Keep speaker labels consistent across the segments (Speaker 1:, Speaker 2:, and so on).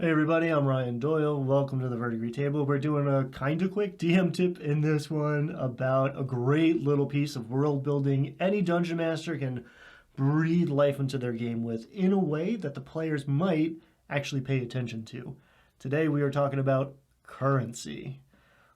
Speaker 1: Hey everybody, I'm Ryan Doyle. Welcome to the Verdigris Table. We're doing a kind of quick DM tip in this one about a great little piece of world building any dungeon master can breathe life into their game with in a way that the players might actually pay attention to. Today we are talking about currency.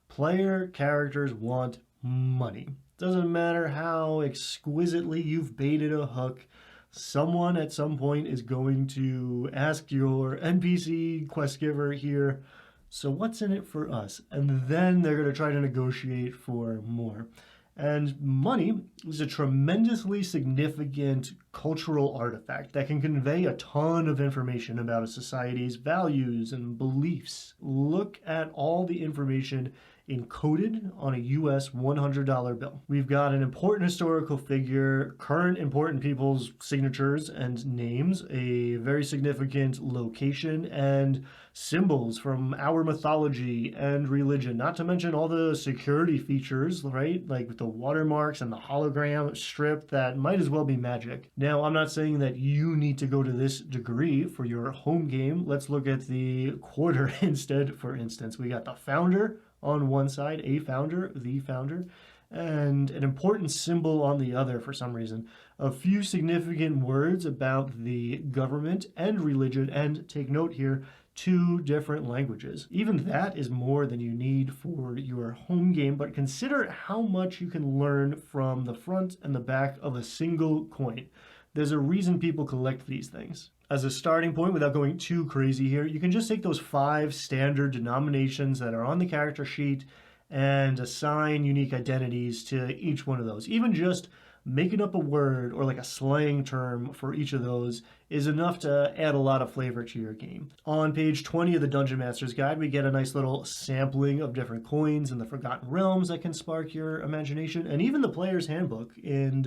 Speaker 1: Player characters want money. Doesn't matter how exquisitely you've baited a hook, someone at some point is going to ask your NPC quest giver here, so what's in it for us? And then they're going to try to negotiate for more. And money is a tremendously significant cultural artifact that can convey a ton of information about a society's values and beliefs. Look at all the information encoded on a US $100 bill. We've got an important historical figure, current important people's signatures and names, a very significant location, and symbols from our mythology and religion, not to mention all the security features, right? Like the watermarks and the hologram strip that might as well be magic. Now, I'm not saying that you need to go to this degree for your home game. Let's look at the quarter instead, for instance. We got the founder on one side, a founder, the founder, and an important symbol on the other for some reason. A few significant words about the government and religion, and take note here, 2 different languages. Even that is more than you need for your home game, but consider how much you can learn from the front and the back of a single coin. There's a reason people collect these things. As a starting point, without going too crazy here, you can just take those 5 standard denominations that are on the character sheet and assign unique identities to each one of those. Even just making up a word or like a slang term for each of those is enough to add a lot of flavor to your game. On page 20 of the Dungeon Master's Guide, we get a nice little sampling of different coins and the Forgotten Realms that can spark your imagination, and even the player's handbook and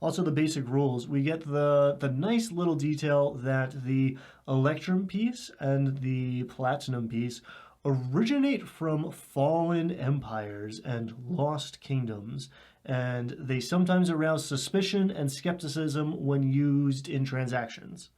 Speaker 1: also the basic rules. We get the nice little detail that the Electrum piece and the Platinum piece originate from fallen empires and lost kingdoms, and they sometimes arouse suspicion and skepticism when used in transactions.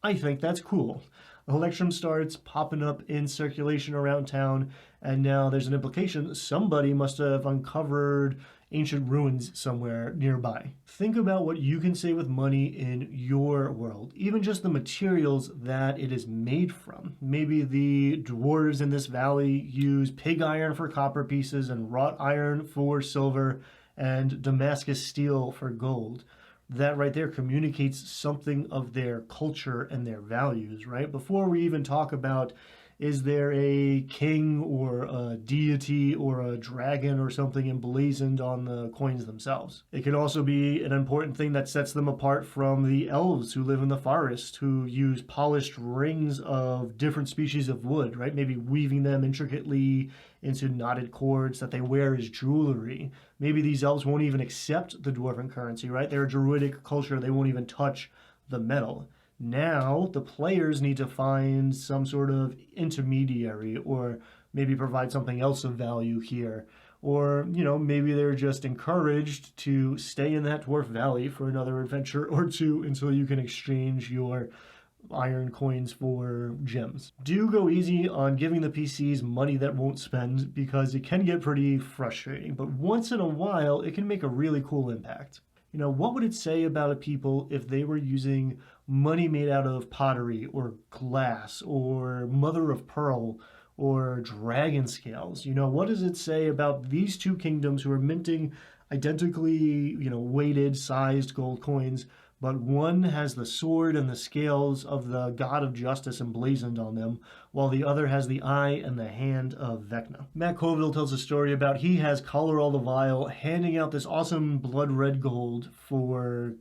Speaker 1: I think that's cool. Electrum starts popping up in circulation around town, and now there's an implication somebody must have uncovered ancient ruins somewhere nearby. Think about what you can say with money in your world, even just the materials that it is made from. Maybe the dwarves in this valley use pig iron for copper pieces and wrought iron for silver and Damascus steel for gold. That right there communicates something of their culture and their values, right? Before we even talk about, is there a king or a deity or a dragon or something emblazoned on the coins themselves? It can also be an important thing that sets them apart from the elves who live in the forest, who use polished rings of different species of wood, right? Maybe weaving them intricately into knotted cords that they wear as jewelry. Maybe these elves won't even accept the dwarven currency, right? They're a druidic culture. They won't even touch the metal. Now, the players need to find some sort of intermediary or maybe provide something else of value here. Or, maybe they're just encouraged to stay in that dwarf valley for another adventure or 2 until you can exchange your iron coins for gems. Do go easy on giving the PCs money that won't spend, because it can get pretty frustrating, but once in a while it can make a really cool impact. What would it say about a people if they were using money made out of pottery or glass or mother of pearl or dragon scales? What does it say about these 2 kingdoms who are minting identically, weighted, sized gold coins, but one has the sword and the scales of the god of justice emblazoned on them, while the other has the eye and the hand of Vecna. Matt Colville tells a story about he has Color All the Vile handing out this awesome blood red gold for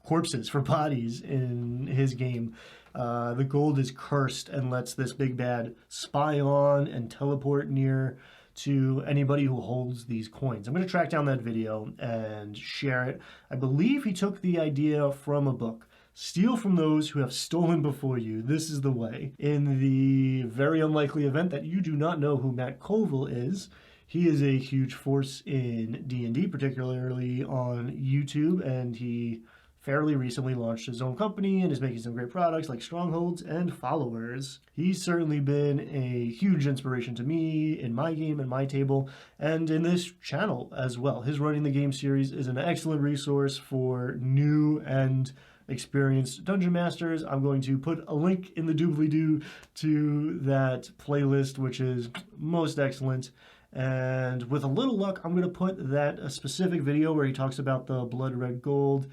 Speaker 1: corpses, for bodies in his game. The gold is cursed and lets this big bad spy on and teleport near to anybody who holds these coins. I'm going to track down that video and share it. I believe he took the idea from a book. Steal from those who have stolen before you. This is the way. In the very unlikely event that you do not know who Matt Colville is, he is a huge force in D&D, particularly on YouTube, and he fairly recently launched his own company and is making some great products like Strongholds and Followers. He's certainly been a huge inspiration to me in my game and my table and in this channel as well. His Running the Game series is an excellent resource for new and experienced dungeon masters. I'm going to put a link in the doobly-doo to that playlist, which is most excellent. And with a little luck, I'm going to put that a specific video where he talks about the blood red gold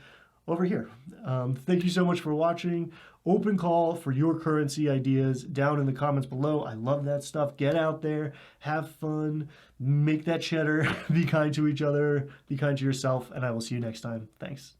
Speaker 1: over here. Thank you so much for watching. Open call for your currency ideas down in the comments below. I love that stuff. Get out there, have fun, make that cheddar, be kind to each other, be kind to yourself, and I will see you next time. Thanks.